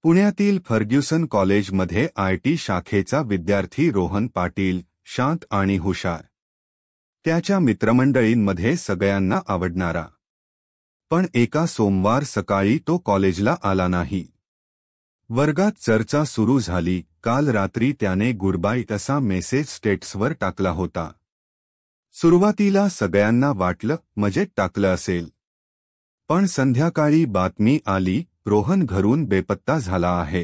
पुण्यातील फर्ग्युसन कॉलेजमध्ये आयटी शाखेचा विद्यार्थी रोहन पाटील शांत आणि हुशार. त्याच्या मित्रमंडळींमध्ये सगळ्यांना आवडणारा. पण एका सोमवार सकाळी तो कॉलेजला आला नाही. वर्गात चर्चा सुरू झाली. काल रात्री त्याने गुड बाय असा मेसेज स्टेटसवर टाकला होता. सुरुवातीला सगळ्यांना वाटलं मजेत टाकलं असेल. पण संध्याकाळी बातमी आली, रोहन घरून बेपत्ता झाला आहे.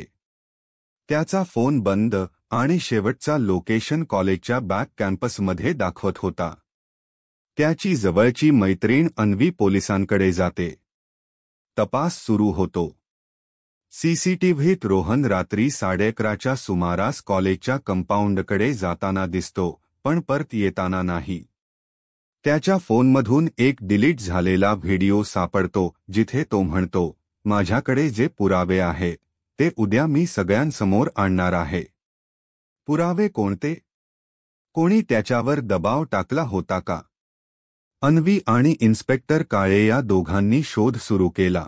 त्याचा फोन बंद आणि शेवटचा लोकेशन कॉलेजच्या बॅक कॅम्पसमध्ये दाखवत होता. त्याची जवळची मैत्रीण अन्वी पोलिसांकडे जाते. तपास सुरू होतो. सीसीटीव्हीत रोहन रात्री 11:30च्या सुमारास कॉलेजच्या कंपाऊंडकडे जाताना दिसतो, पण परत येताना नाही. त्याच्या फोनमधून एक डिलीट झालेला व्हिडिओ सापडतो जिथे तो म्हणतो, माझ्याकडे जे पुरावे आहेत ते उद्या मी सगळ्यांसमोर आणणार आहे. पुरावे कोणते? कोणी त्याच्यावर दबाव टाकला होता का? अन्वी आणि इन्स्पेक्टर काळे या दोघांनी शोध सुरू केला.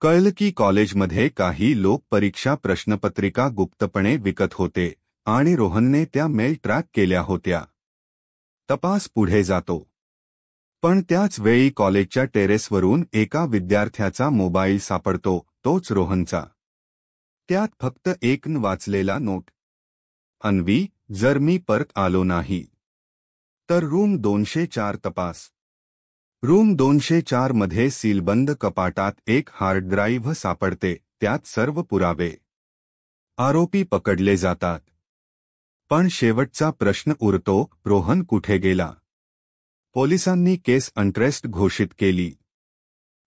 कळलं की कॉलेजमध्ये काही लोक परीक्षा प्रश्नपत्रिका गुप्तपणे विकत होते आणि रोहनने त्या मेल ट्रॅक केल्या होत्या. तपास पुढे जातो. पण त्याच वेळी कॉलेजच्या टेरेसवरून एका विद्यार्थ्याचा मोबाईल सापडतो, तोच रोहनचा. त्यात फक्त एक वाचलेला नोट. अन्वी, जर मी परत आलो नाही तर रूम 204 तपास. रूम 204 मध्ये सीलबंद कपाटात एक हार्ड ड्राईव्ह सापडते, त्यात सर्व पुरावे. आरोपी पकडले जातात. पण शेवटचा प्रश्न उरतो, रोहन कुठे गेला? पोलिसांनी केस अनट्रेस्ड घोषित केली.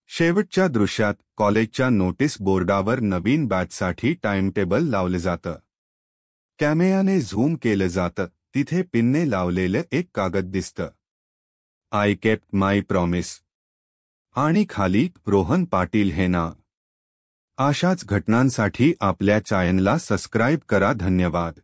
शेवटच्या दृश्यात कॉलेजच्या नोटीस बोर्डावर नवीन बॅचसाठी टाइमटेबल लावलं जातं. कॅमेऱ्याने झूम केलं जातं. तिथे पिनने लावलेलं एक कागद दिसतं. I kept my promise. आणि खाली रोहन पाटील हे नाव. अशाच घटनांसाठी आपल्या चॅनलला सबस्क्राईब करा. धन्यवाद.